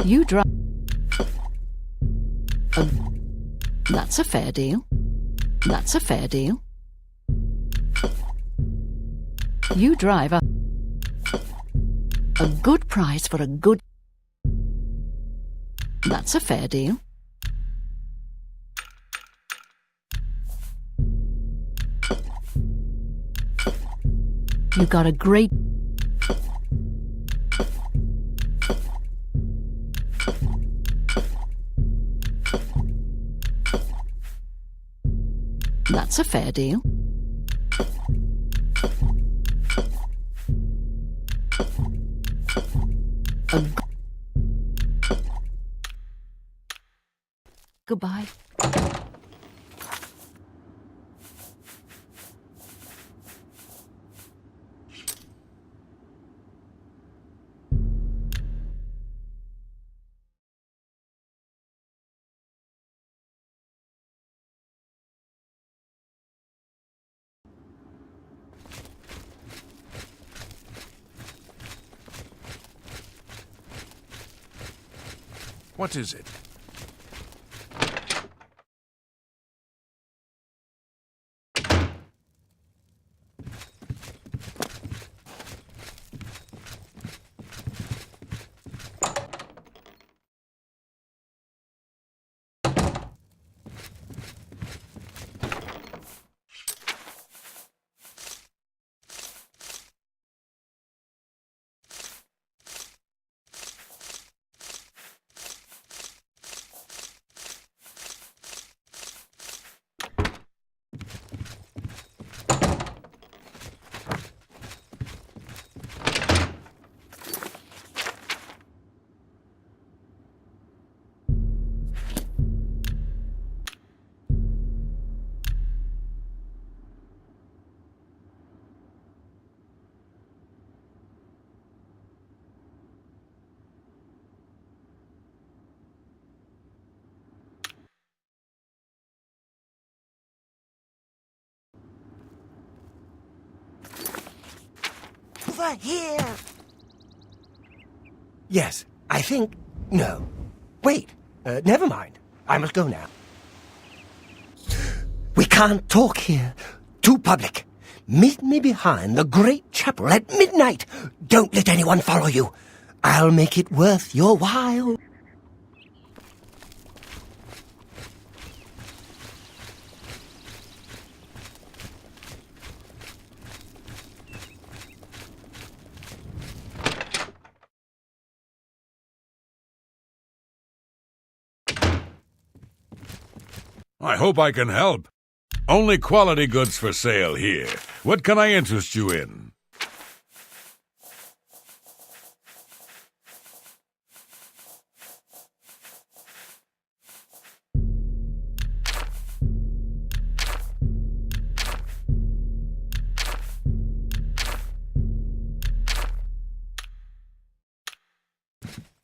You drive. That's a fair deal. That's a fair deal. You drive a good price for a good... That's a fair deal. You got a great... That's a fair deal. Goodbye. What is it? Over here! Yes, I think... No. Wait, never mind. I must go now. We can't talk here. Too public. Meet me behind the great chapel at midnight. Don't let anyone follow you. I'll make it worth your while. I hope I can help. Only quality goods for sale here. What can I interest you in?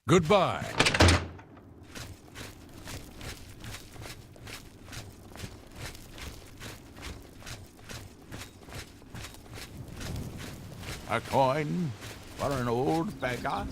Goodbye. A coin for an old beggar?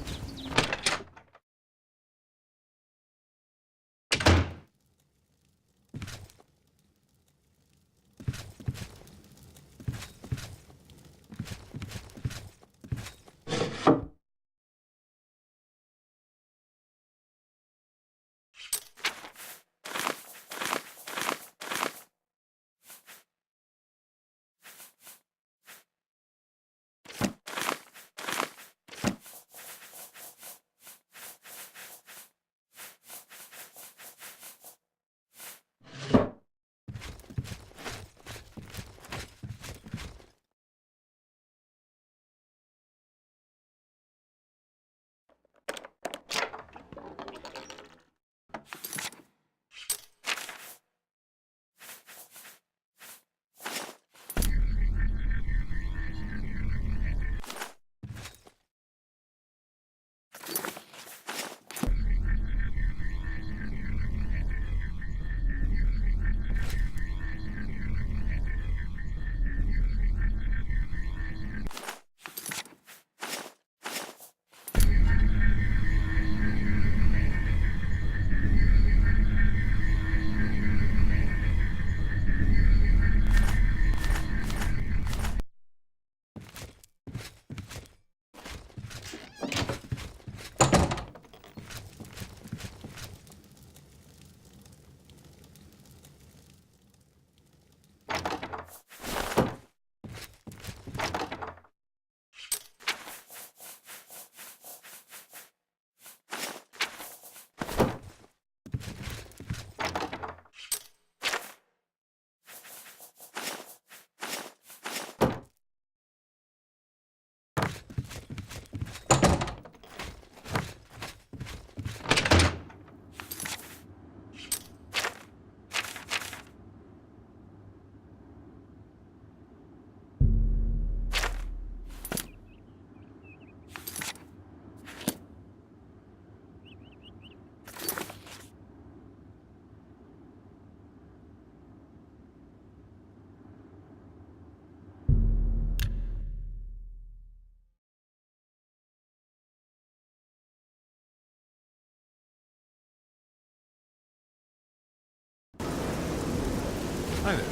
Hi there.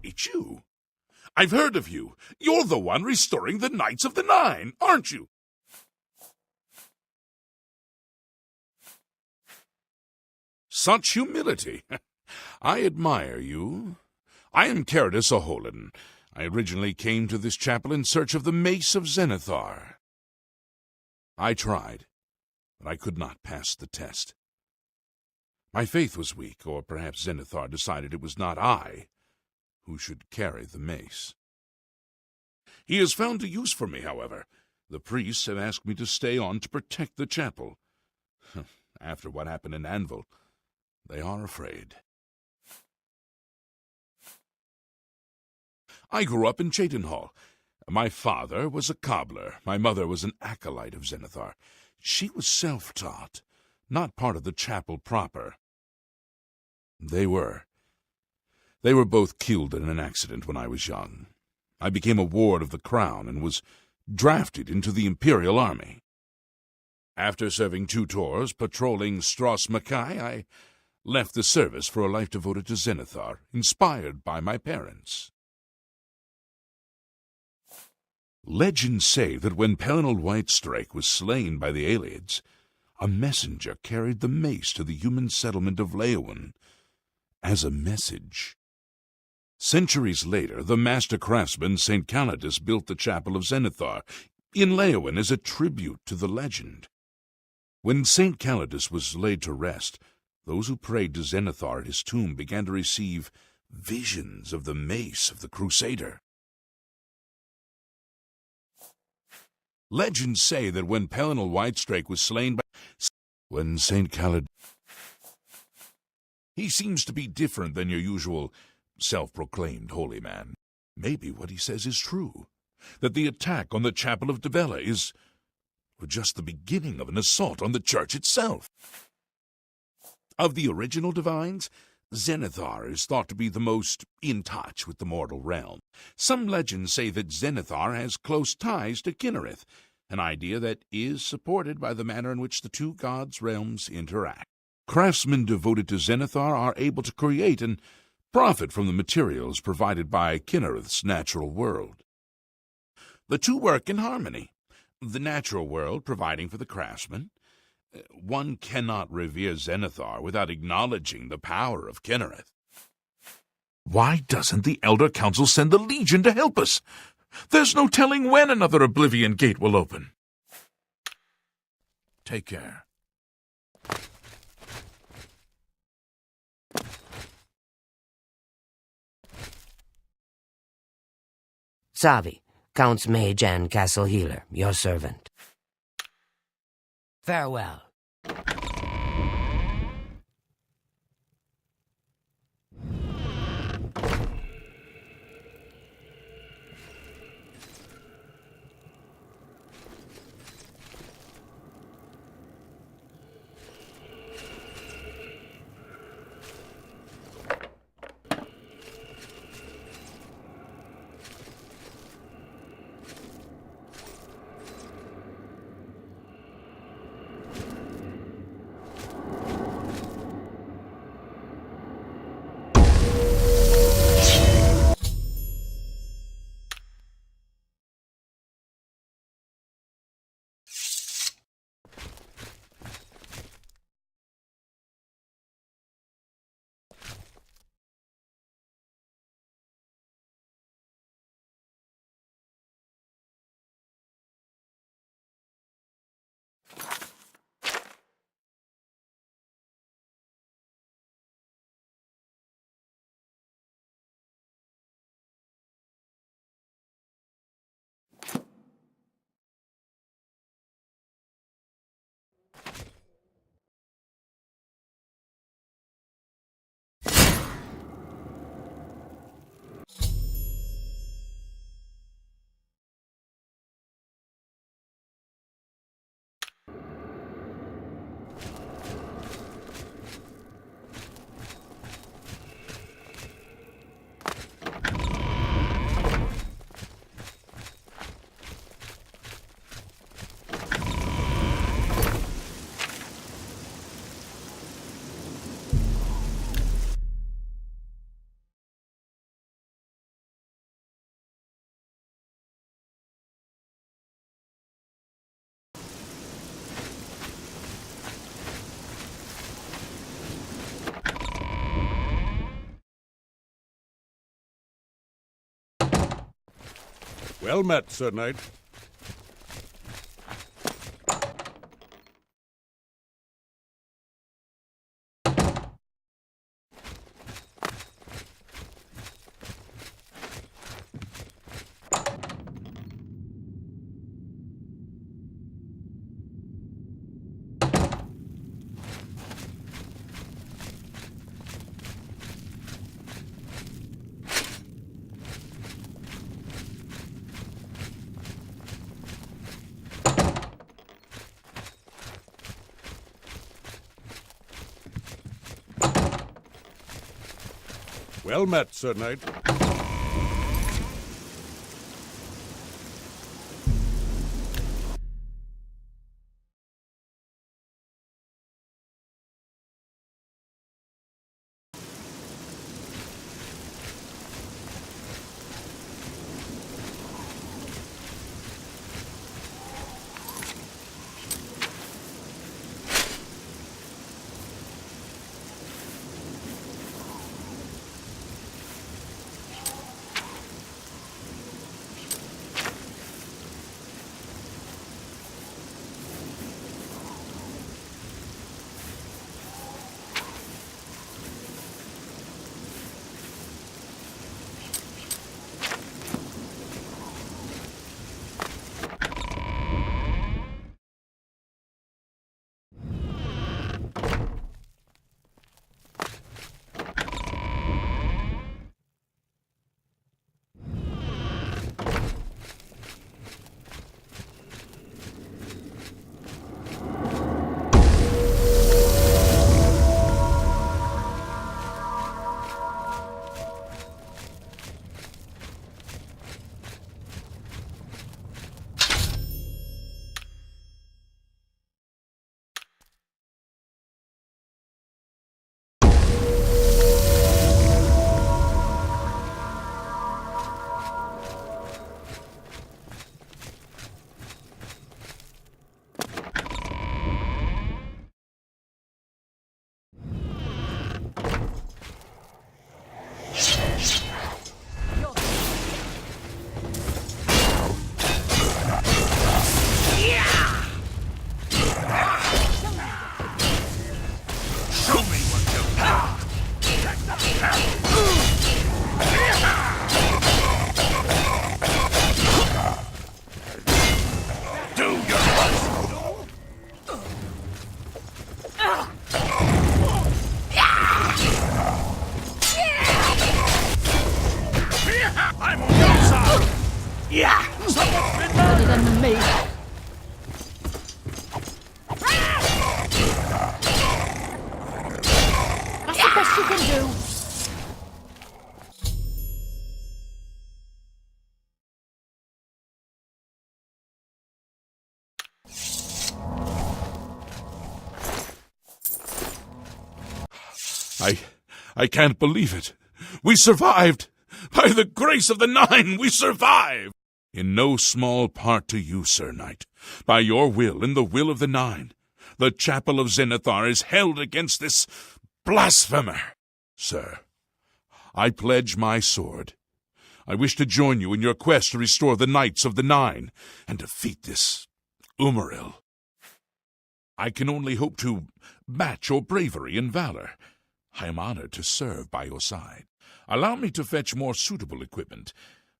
It's you. I've heard of you. You're the one restoring the Knights of the Nine, aren't you? Such humility. I admire you. I am Caradus O'Holan. I originally came to this chapel in search of the Mace of Zenithar. I tried, but I could not pass the test. My faith was weak, or perhaps Zenithar decided it was not I who should carry the mace. He has found a use for me, however. The priests have asked me to stay on to protect the chapel. After what happened in Anvil, they are afraid. I grew up in Cheydinhall. My father was a cobbler. My mother was an acolyte of Zenithar. She was self-taught, not part of the chapel proper. They were. They were both killed in an accident when I was young. I became a ward of the crown and was drafted into the Imperial Army. After serving 2 tours patrolling Stros Mackay, I left the service for a life devoted to Zenithar, inspired by my parents. Legends say that when Pelinal Whitestrake was slain by the Aelids, a messenger carried the mace to the human settlement of Leyawen as a message. Centuries later, the master craftsman St. Calidus built the Chapel of Zenithar in Leyawen as a tribute to the legend. When St. Calidus was laid to rest, those who prayed to Zenithar at his tomb began to receive visions of the mace of the Crusader. Legends say that when Pelinal Whitestrake was slain when St. Calidus, he seems to be different than your usual self-proclaimed holy man. Maybe what he says is true, that the attack on the Chapel of Dibella is just the beginning of an assault on the church itself. Of the original divines, Zenithar is thought to be the most in touch with the mortal realm. Some legends say that Zenithar has close ties to Kinnereth, an idea that is supported by the manner in which the 2 gods' realms interact. Craftsmen devoted to Zenithar are able to create and profit from the materials provided by Kinnereth's natural world. The 2 work in harmony, the natural world providing for the craftsman. One cannot revere Zenithar without acknowledging the power of Kinnereth. Why doesn't the Elder Council send the Legion to help us? There's no telling when another Oblivion gate will open. Take care. Savi, Count's mage and castle healer, your servant. Farewell. Well met, Sir Knight. Well met, Sir Knight. Better than me. That's the best you can do. I can't believe it. We survived! By the grace of the Nine, we survived! In no small part to you, Sir Knight. By your will and the will of the Nine, the Chapel of Zenithar is held against this blasphemer. Sir, I pledge my sword. I wish to join you in your quest to restore the Knights of the Nine and defeat this Umaril. I can only hope to match your bravery and valor. I am honored to serve by your side. Allow me to fetch more suitable equipment.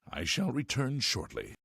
I shall return shortly.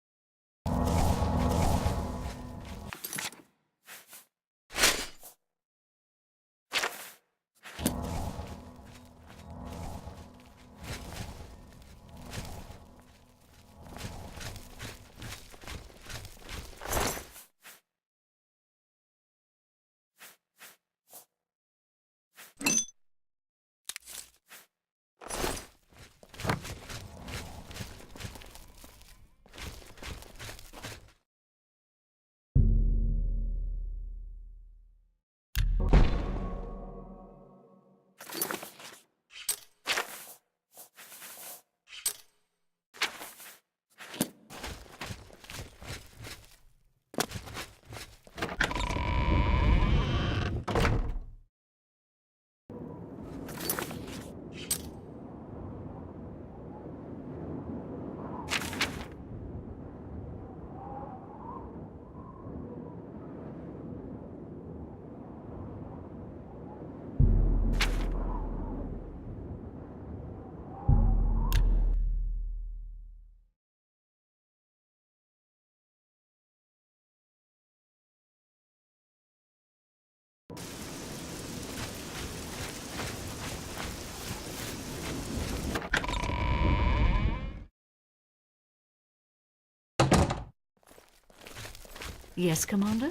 Yes, Commander?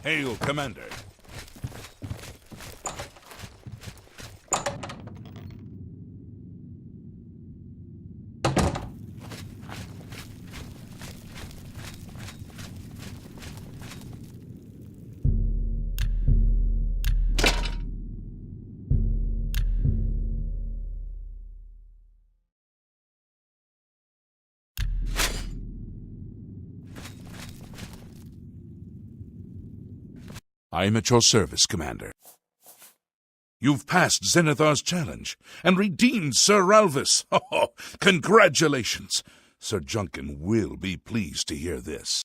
Hail, Commander. I am at your service, Commander. You've passed Zenithar's challenge and redeemed Sir Ralvis. Oh, congratulations! Sir Junkin will be pleased to hear this.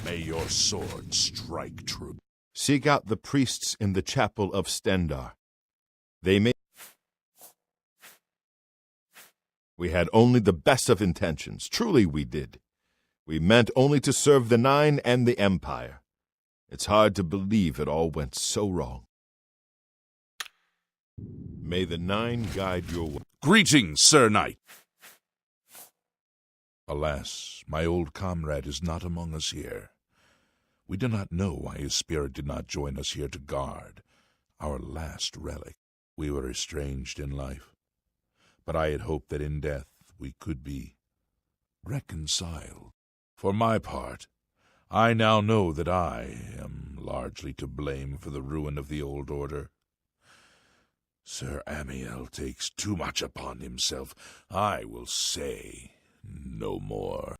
May your sword strike true. Seek out the priests in the chapel of Stendar. They may... We had only the best of intentions. Truly we did. We meant only to serve the Nine and the Empire. It's hard to believe it all went so wrong. May the Nine guide your way. Greetings, Sir Knight. Alas, my old comrade is not among us here. We do not know why his spirit did not join us here to guard our last relic. We were estranged in life, but I had hoped that in death we could be reconciled. For my part, I now know that I am largely to blame for the ruin of the old order. Sir Amiel takes too much upon himself. I will say no more.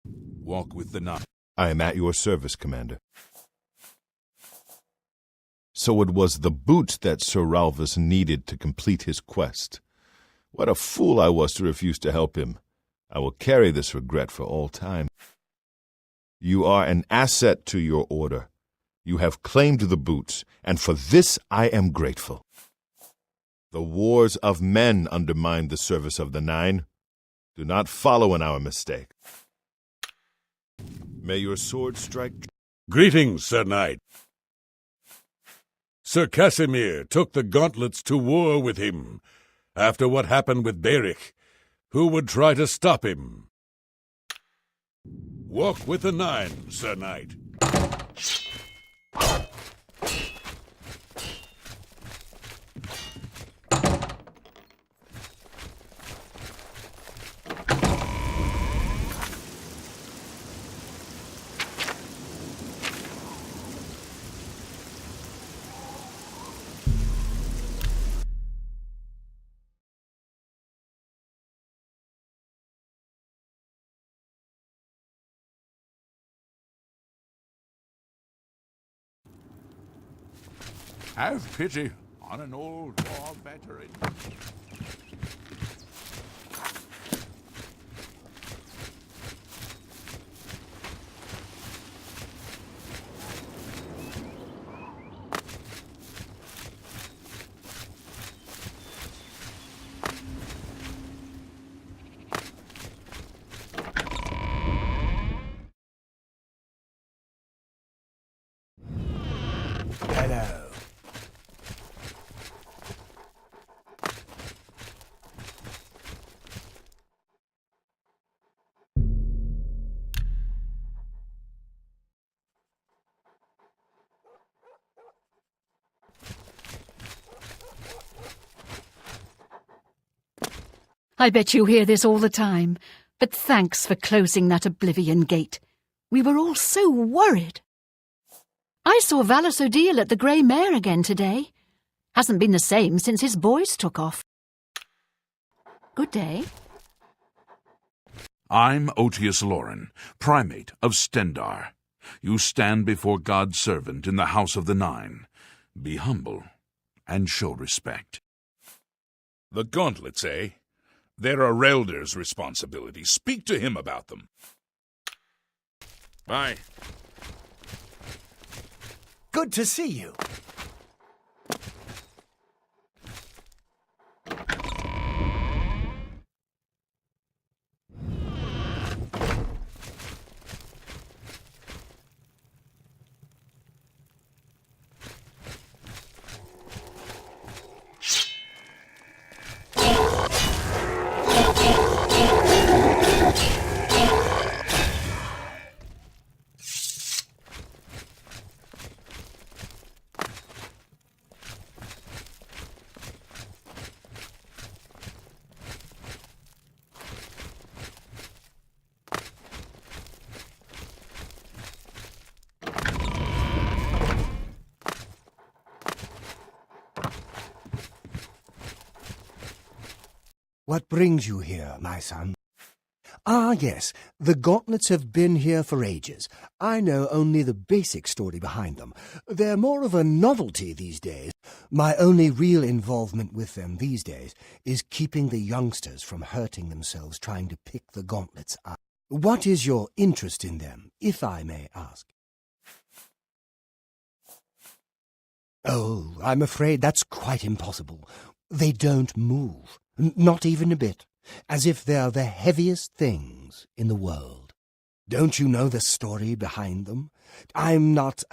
Walk with the Nine. I am at your service, Commander. So it was the boot that Sir Ralvis needed to complete his quest. What a fool I was to refuse to help him. I will carry this regret for all time. You are an asset to your order. You have claimed the boots, and for this I am grateful. The wars of men undermine the service of the Nine. Do not follow in our mistake. May your sword strike... Greetings, Sir Knight. Sir Casimir took the gauntlets to war with him. After what happened with Beric, who would try to stop him? Walk with the Nine, Sir Knight. Have pity on an old war veteran. Hello. I bet you hear this all the time, but thanks for closing that Oblivion gate. We were all so worried. I saw Valis O'Deal at the Grey Mare again today. Hasn't been the same since his boys took off. Good day. I'm Otius Loren, Primate of Stendar. You stand before God's servant in the House of the Nine. Be humble and show respect. The gauntlets, eh? They're Arelder's responsibility. Speak to him about them. Bye. Good to see you. What brings you here, my son? Ah, yes, the gauntlets have been here for ages. I know only the basic story behind them. They're more of a novelty these days. My only real involvement with them these days is keeping the youngsters from hurting themselves trying to pick the gauntlets up. What is your interest in them, if I may ask? Oh, I'm afraid that's quite impossible. They don't move, not even a bit, as if they're the heaviest things in the world. Don't you know the story behind them? I'm not,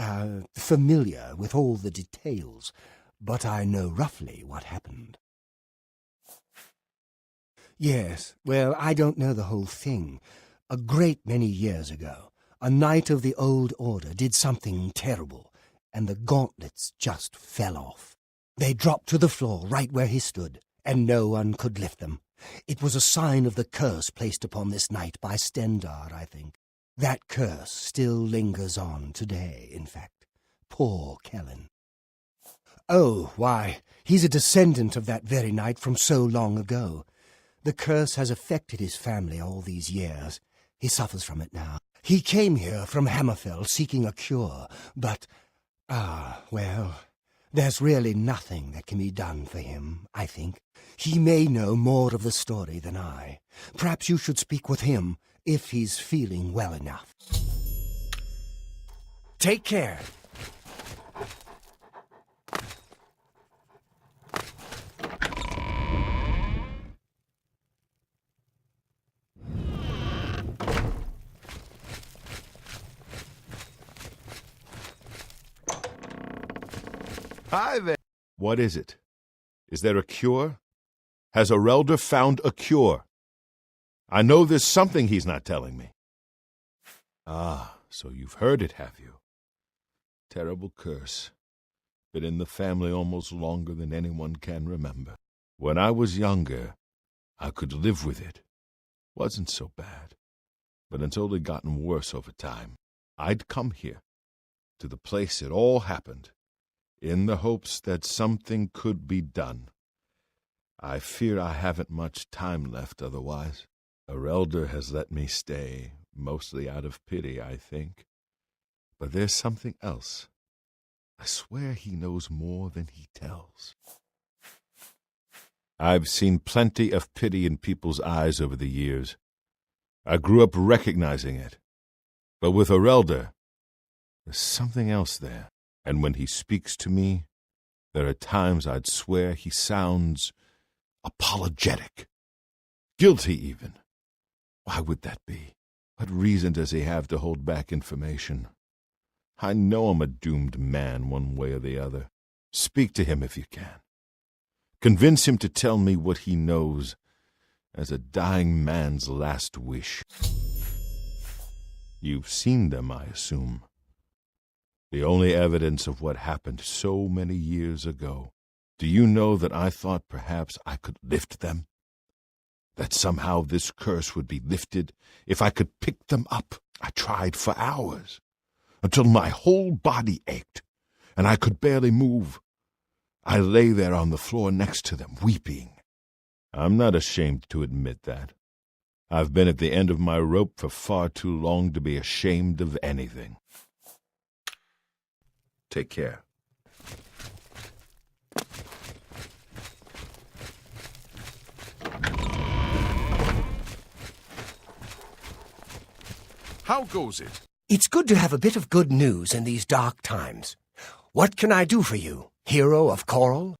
familiar with all the details, but I know roughly what happened. Yes, well, I don't know the whole thing. A great many years ago, a knight of the old order did something terrible, and the gauntlets just fell off. They dropped to the floor right where he stood, and no one could lift them. It was a sign of the curse placed upon this knight by Stendar, I think. That curse still lingers on today, in fact. Poor Kellen. Oh, why, he's a descendant of that very knight from so long ago. The curse has affected his family all these years. He suffers from it now. He came here from Hammerfell seeking a cure, but, well, there's really nothing that can be done for him, I think. He may know more of the story than I. Perhaps you should speak with him, if he's feeling well enough. Take care. Hi there. What is it? Is there a cure? Has Arelder found a cure? I know there's something he's not telling me. Ah, so you've heard it, have you? Terrible curse. Been in the family almost longer than anyone can remember. When I was younger, I could live with it. Wasn't so bad. But it's only gotten worse over time. I'd come here, to the place it all happened, in the hopes that something could be done. I fear I haven't much time left otherwise. Arelder has let me stay, mostly out of pity, I think. But there's something else. I swear he knows more than he tells. I've seen plenty of pity in people's eyes over the years. I grew up recognizing it. But with Arelder, there's something else there. And when he speaks to me, there are times I'd swear he sounds apologetic. Guilty, even. Why would that be? What reason does he have to hold back information? I know I'm a doomed man one way or the other. Speak to him if you can. Convince him to tell me what he knows as a dying man's last wish. You've seen them, I assume. The only evidence of what happened so many years ago. Do you know that I thought perhaps I could lift them? That somehow this curse would be lifted if I could pick them up? I tried for hours, until my whole body ached, and I could barely move. I lay there on the floor next to them, weeping. I'm not ashamed to admit that. I've been at the end of my rope for far too long to be ashamed of anything. Take care. How goes it? It's good to have a bit of good news in these dark times. What can I do for you, hero of Coral?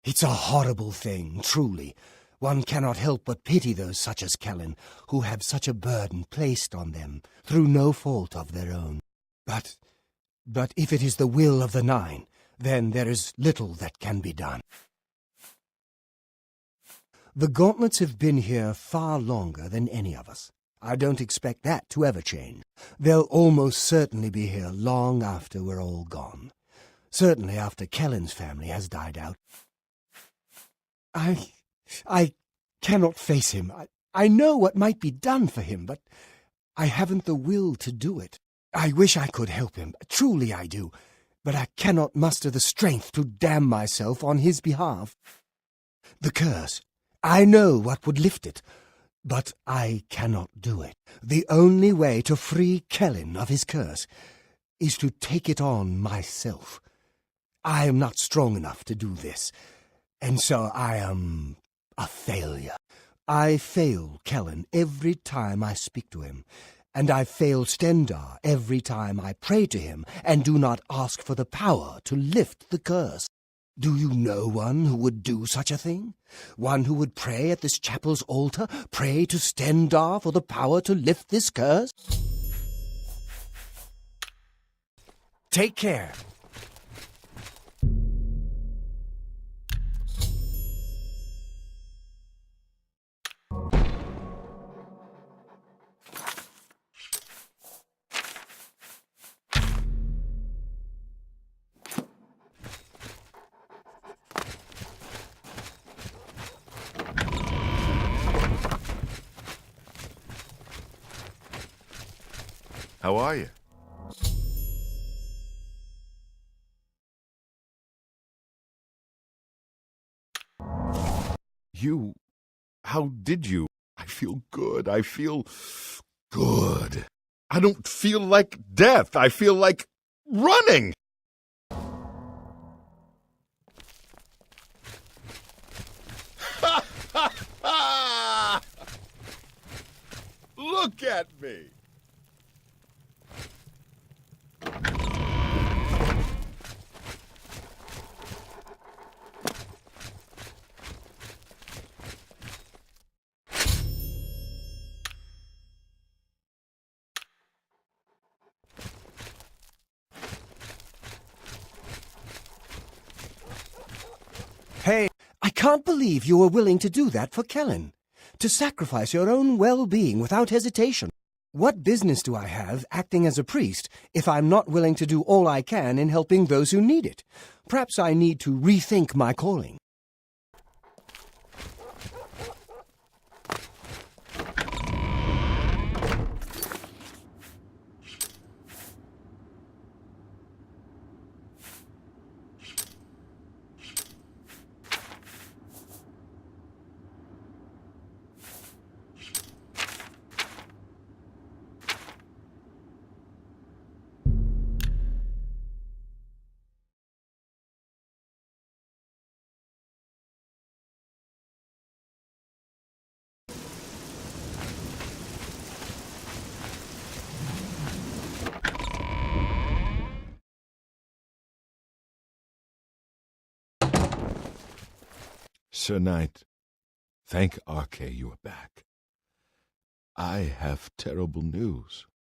It's a horrible thing, truly. One cannot help but pity those such as Kellen, who have such a burden placed on them through no fault of their own. But if it is the will of the Nine, then there is little that can be done. The gauntlets have been here far longer than any of us. I don't expect that to ever change. They'll almost certainly be here long after we're all gone. Certainly after Kellen's family has died out. I cannot face him. I know what might be done for him, but I haven't the will to do it. I wish I could help him, truly I do, but I cannot muster the strength to damn myself on his behalf. The curse. I know what would lift it, but I cannot do it. The only way to free Kellen of his curse is to take it on myself. I am not strong enough to do this, and so I am a failure. I fail Kellen every time I speak to him, and I fail Stendar every time I pray to him and do not ask for the power to lift the curse. Do you know one who would do such a thing? One who would pray at this chapel's altar, pray to Stendar for the power to lift this curse? Take care. How are you? How did you? I feel good. I feel good. I don't feel like death. I feel like running. Look at me. Hey, I can't believe you were willing to do that for Kellen. To sacrifice your own well-being without hesitation. What business do I have acting as a priest if I'm not willing to do all I can in helping those who need it? Perhaps I need to rethink my calling. Sir Knight, thank Arche you are back. I have terrible news.